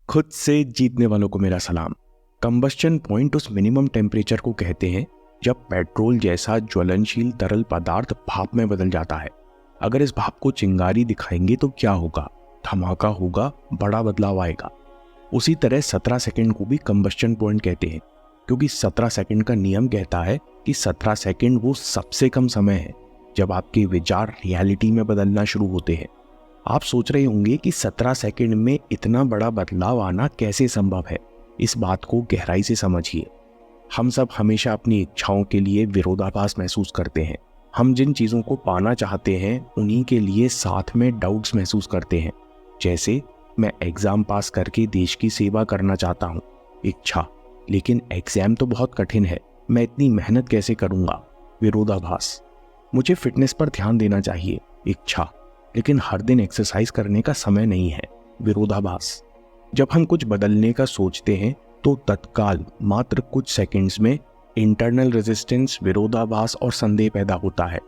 खुद से जीतने वालों को मेरा सलाम। कंबस्शन पॉइंट उस मिनिमम टेम्परेचर को कहते हैं जब पेट्रोल जैसा ज्वलनशील तरल पदार्थ भाप में बदल जाता है। अगर इस भाप को चिंगारी दिखाएंगे तो क्या होगा? धमाका होगा, बड़ा बदलाव आएगा। उसी तरह 17 सेकंड को भी कंबस्शन पॉइंट कहते हैं, क्योंकि 17 सेकंड का नियम कहता है कि 17 सेकंड वो सबसे कम समय है जब आपके विचार रियलिटी में बदलना शुरू होते हैं। आप सोच रहे होंगे कि 17 सेकंड में इतना बड़ा बदलाव आना कैसे संभव है। इस बात को गहराई से समझिए। हम सब हमेशा अपनी इच्छाओं के लिए विरोधाभास महसूस करते हैं। हम जिन चीज़ों को पाना चाहते हैं उन्हीं के लिए साथ में डाउट्स महसूस करते हैं। जैसे मैं एग्ज़ाम पास करके देश की सेवा करना चाहता हूँ, इच्छा, लेकिन एग्ज़ाम तो बहुत कठिन है, मैं इतनी मेहनत कैसे करूँगा, विरोधाभास। मुझे फिटनेस पर ध्यान देना चाहिए, इच्छा, लेकिन हर दिन एक्सरसाइज करने का समय नहीं है, विरोधाभास। जब हम कुछ बदलने का सोचते हैं तो तत्काल मात्र कुछ सेकंड्स में इंटरनल रेजिस्टेंस, विरोधाभास और संदेह पैदा होता है।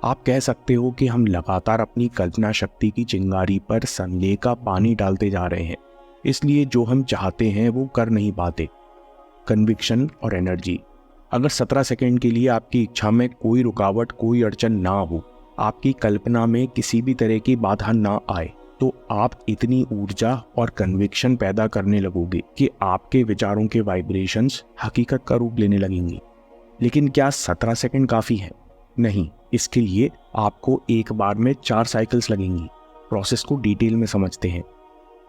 आप कह सकते हो कि हम लगातार अपनी कल्पना शक्ति की चिंगारी पर संदेह का पानी डालते जा रहे हैं, इसलिए जो हम चाहते हैं वो कर नहीं पाते। कन्विक्शन और एनर्जी। अगर 17 सेकंड के लिए आपकी इच्छा में कोई रुकावट, कोई अड़चन ना हो, आपकी कल्पना में किसी भी तरह की बाधा ना आए, तो आप इतनी ऊर्जा और कन्विक्शन पैदा करने लगोगे कि आपके विचारों के वाइब्रेशंस हकीकत का रूप लेने लगेंगी। लेकिन क्या 17 सेकंड काफ़ी है? नहीं, इसके लिए आपको एक बार में 4 साइकिल्स लगेंगी। प्रोसेस को डिटेल में समझते हैं।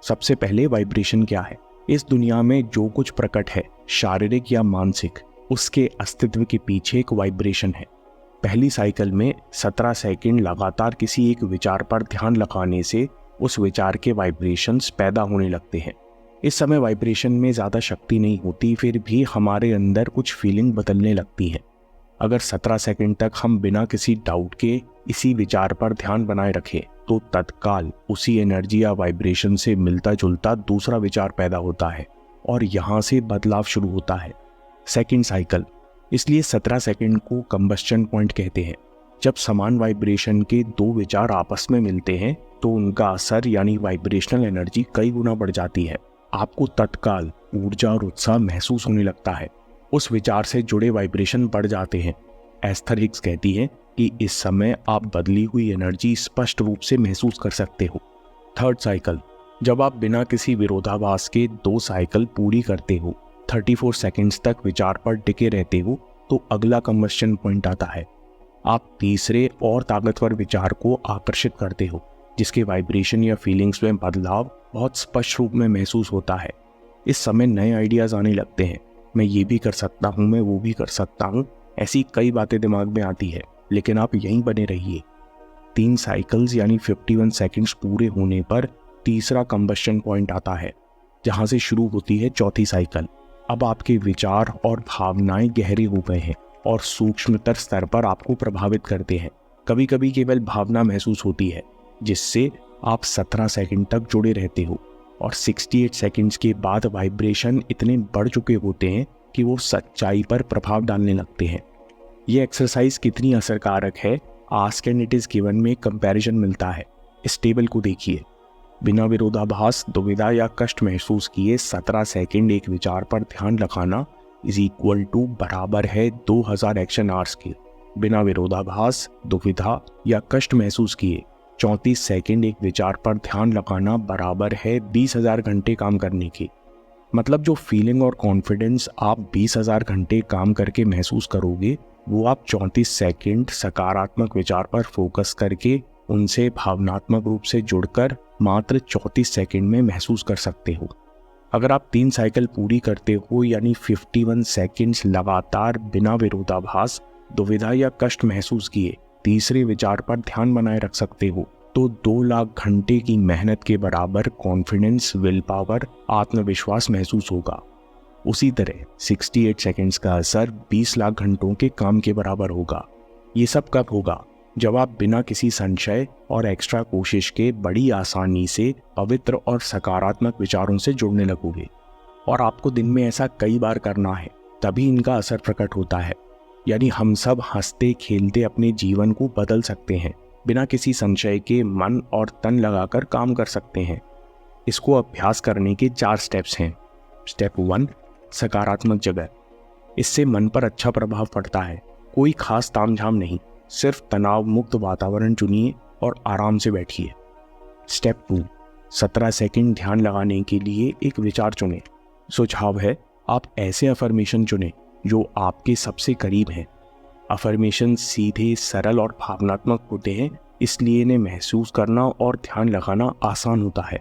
सबसे पहले वाइब्रेशन क्या है? इस दुनिया में जो कुछ प्रकट है, शारीरिक या मानसिक, उसके अस्तित्व के पीछे एक वाइब्रेशन है। पहली साइकिल में 17 सेकंड लगातार किसी एक विचार पर ध्यान लगाने से उस विचार के वाइब्रेशंस पैदा होने लगते हैं। इस समय वाइब्रेशन में ज़्यादा शक्ति नहीं होती, फिर भी हमारे अंदर कुछ फीलिंग बदलने लगती है। अगर 17 सेकंड तक हम बिना किसी डाउट के इसी विचार पर ध्यान बनाए रखें तो तत्काल उसी एनर्जी या वाइब्रेशन से मिलता जुलता दूसरा विचार पैदा होता है और यहाँ से बदलाव शुरू होता है। Second cycle. इसलिए 17 सेकंड को कंबस्शन पॉइंट कहते हैं। जब समान वाइब्रेशन के दो विचार आपस में मिलते हैं तो उनका असर यानी वाइब्रेशनल एनर्जी कई गुना बढ़ जाती है। आपको तत्काल ऊर्जा और उत्साह महसूस होने लगता है। उस विचार से जुड़े वाइब्रेशन बढ़ जाते हैं। एस्थर हिग्स कहती है कि इस समय आप बदली हुई एनर्जी स्पष्ट रूप से महसूस कर सकते हो। Third cycle. जब आप बिना किसी विरोधाभास के 2 साइकिल पूरी करते हो, 34 सेकंड्स तक विचार पर टिके रहते हो, तो अगला कंबस्शन पॉइंट आता है। आप तीसरे और ताकतवर विचार को आकर्षित करते हो, जिसके वाइब्रेशन या फीलिंग्स में बदलाव बहुत स्पष्ट रूप में महसूस होता है। इस समय नए आइडियाज आने लगते हैं। मैं ये भी कर सकता हूँ, मैं वो भी कर सकता हूँ, ऐसी कई बातें दिमाग में आती है। लेकिन आप यहीं बने रहिए। 3 साइकिल्स यानी 51 सेकंड्स पूरे होने पर तीसरा कंबस्शन पॉइंट आता है, जहाँ से शुरू होती है चौथी साइकिल। अब आपके विचार और भावनाएं गहरे हो गए हैं और सूक्ष्मतर स्तर पर आपको प्रभावित करते हैं। कभी कभी केवल भावना महसूस होती है, जिससे आप 17 सेकंड तक जुड़े रहते हो और 68 सेकंड्स के बाद वाइब्रेशन इतने बढ़ चुके होते हैं कि वो सच्चाई पर प्रभाव डालने लगते हैं। ये एक्सरसाइज कितनी असरकारक है, ask and it is given में कंपैरिजन मिलता है। इस टेबल को देखिए। बिना विरोधाभास, दुविधा या कष्ट महसूस किए 17 सेकंड एक विचार पर ध्यान लगाना इज इक्वल टू बराबर है 2000 एक्शन आवर्स के। बिना विरोधाभास, दुविधा या कष्ट महसूस किए 34 सेकंड एक विचार पर ध्यान लगाना बराबर है 20,000 घंटे काम करने के। मतलब जो फीलिंग और कॉन्फिडेंस आप 20,000 घंटे काम करके महसूस करोगे, वो आप 34 सेकंड सकारात्मक विचार पर फोकस करके उनसे भावनात्मक रूप से जुड़कर मात्र 34 सेकंड में महसूस कर सकते हो। अगर आप 3 साइकिल पूरी करते हो यानी 51 सेकंड्स लगातार बिना विरोधाभास, दुविधा या कष्ट महसूस किए तीसरे विचार पर ध्यान बनाए रख सकते हो, तो 2 लाख घंटे की मेहनत के बराबर कॉन्फिडेंस, विल पावर, आत्मविश्वास महसूस होगा। उसी तरह 68 सेकंड्स का असर 20 लाख घंटों के काम के बराबर होगा। ये सब कब होगा? जब आप बिना किसी संशय और एक्स्ट्रा कोशिश के बड़ी आसानी से पवित्र और सकारात्मक विचारों से जुड़ने लगोगे। और आपको दिन में ऐसा कई बार करना है, तभी इनका असर प्रकट होता है। यानी हम सब हंसते खेलते अपने जीवन को बदल सकते हैं, बिना किसी संशय के मन और तन लगाकर काम कर सकते हैं। इसको अभ्यास करने के 4 स्टेप्स हैं। स्टेप 1, सकारात्मक जगह। इससे मन पर अच्छा प्रभाव पड़ता है। कोई खास तामझाम नहीं, सिर्फ तनाव मुक्त वातावरण चुनिए और आराम से बैठिए। स्टेप 2, 17 सेकंड ध्यान लगाने के लिए एक विचार चुनें। सुझाव है आप ऐसे अफर्मेशन चुनें जो आपके सबसे करीब हैं। अफर्मेशन सीधे, सरल और भावनात्मक होते हैं, इसलिए इन्हें महसूस करना और ध्यान लगाना आसान होता है।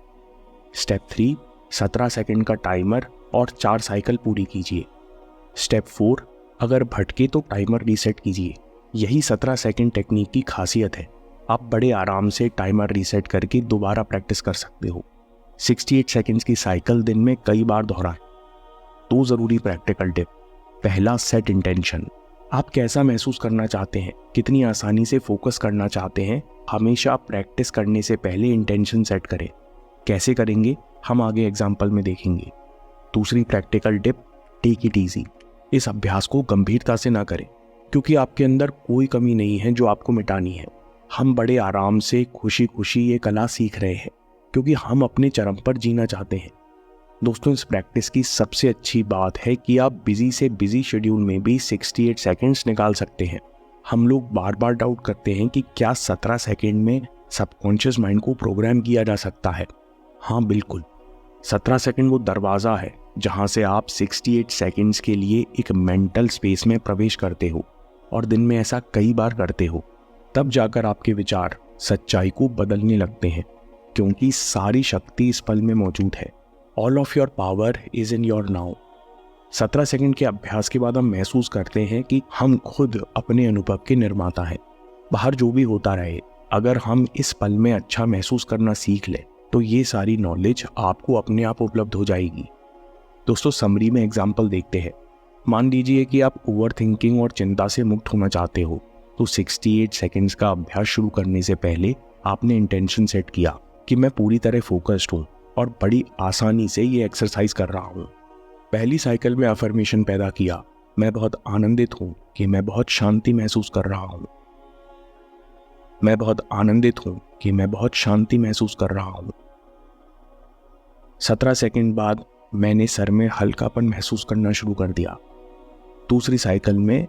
स्टेप 3, 17 सेकंड का टाइमर और 4 साइकिल पूरी कीजिए। स्टेप 4, अगर भटके तो टाइमर रीसेट कीजिए। यही 17 सेकंड टेक्निक की खासियत है। आप बड़े आराम से टाइमर रीसेट करके दोबारा प्रैक्टिस कर सकते हो। 68 सेकंड्स की साइकिल दिन में कई बार दोहराएं। 2 ज़रूरी प्रैक्टिकल टिप। पहला, सेट इंटेंशन। आप कैसा महसूस करना चाहते हैं, कितनी आसानी से फोकस करना चाहते हैं, हमेशा प्रैक्टिस करने से पहले इंटेंशन सेट करें। कैसे करेंगे हम आगे एग्जाम्पल में देखेंगे। दूसरी practical tip, take it easy. इस अभ्यास को गंभीरता से ना करें, क्योंकि आपके अंदर कोई कमी नहीं है जो आपको मिटानी है। हम बड़े आराम से खुशी खुशी ये कला सीख रहे हैं, क्योंकि हम अपने चरम पर जीना चाहते हैं। दोस्तों, इस प्रैक्टिस की सबसे अच्छी बात है कि आप बिजी से बिजी शेड्यूल में भी 68 सेकंड्स निकाल सकते हैं। हम लोग बार बार डाउट करते हैं कि क्या 17 सेकंड में सबकॉन्शियस माइंड को प्रोग्राम किया जा सकता है। हाँ, बिल्कुल। 17 सेकंड वो दरवाज़ा है जहाँ से आप 68 सेकंड्स के लिए एक मेंटल स्पेस में प्रवेश करते हो, और दिन में ऐसा कई बार करते हो। तब जाकर आपके विचार सच्चाई को बदलने लगते हैं, क्योंकि सारी शक्ति इस पल में मौजूद है। All of your power is in your now. 17 second के अभ्यास के बाद हम महसूस करते हैं कि हम खुद अपने अनुभव के निर्माता हैं। बाहर जो भी होता रहे, अगर हम इस पल में अच्छा महसूस करना सीख लें तो ये सारी नॉलेज आपको अपने आप उपलब्ध हो जाएगी। दोस्तों, समरी में एग्जाम्पल देखते हैं। मान लीजिए कि आप ओवर थिंकिंग और चिंता से मुक्त होना चाहते हो, तो 68 सेकंड्स का अभ्यास शुरू करने से पहले आपने इंटेंशन सेट किया कि मैं पूरी तरह फोकस्ड हूँ और बड़ी आसानी से ये एक्सरसाइज कर रहा हूँ। पहली साइकिल में अफर्मेशन पैदा किया, मैं बहुत आनंदित हूँ कि मैं बहुत शांति महसूस कर रहा हूँ। मैं बहुत आनंदित हूँ कि मैं बहुत शांति महसूस कर रहा हूँ। 17 सेकंड बाद मैंने सर में हल्कापन महसूस करना शुरू कर दिया। दूसरी साइकिल में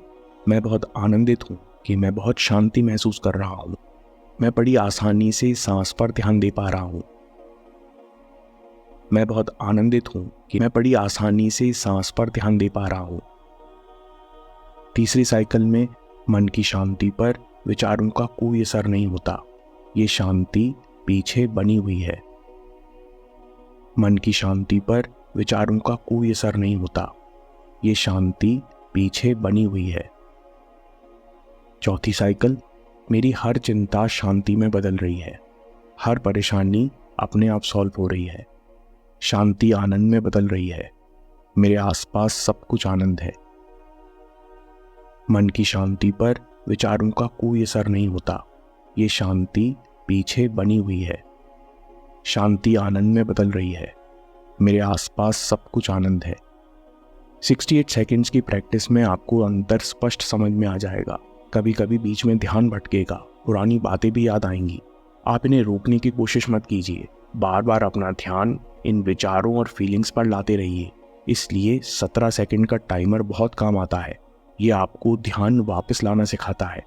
मैं बहुत आनंदित हूँ कि मैं बहुत शांति महसूस कर रहा हूँ। मैं बड़ी आसानी से सांस पर ध्यान दे पा रहा हूँ। मैं बहुत आनंदित हूँ कि मैं बड़ी आसानी से सांस पर ध्यान दे पा रहा हूँ। तीसरी साइकिल में मन की शांति पर विचारों का कोई असर नहीं होता। ये शांति पीछे बनी हुई है। मन की शांति पर विचारों का कोई असर नहीं होता। ये शांति पीछे बनी हुई है। चौथी साइकिल, मेरी हर चिंता शांति में बदल रही है। हर परेशानी अपने आप सॉल्व हो रही है। शांति आनंद में बदल रही है। मेरे आसपास सब कुछ आनंद है। मन की शांति पर विचारों का कोई असर नहीं होता। ये शांति पीछे बनी हुई है। शांति आनंद में बदल रही है। मेरे आसपास सब कुछ आनंद है। 68 सेकंड्स की प्रैक्टिस में आपको अंतर स्पष्ट समझ में आ जाएगा। कभी कभी बीच में ध्यान भटकेगा, पुरानी बातें भी याद आएंगी। आप इन्हें रोकने की कोशिश मत कीजिए। बार बार अपना ध्यान इन विचारों और फीलिंग्स पर लाते रहिए। इसलिए 17 सेकंड का टाइमर बहुत काम आता है। ये आपको ध्यान वापस लाना सिखाता है।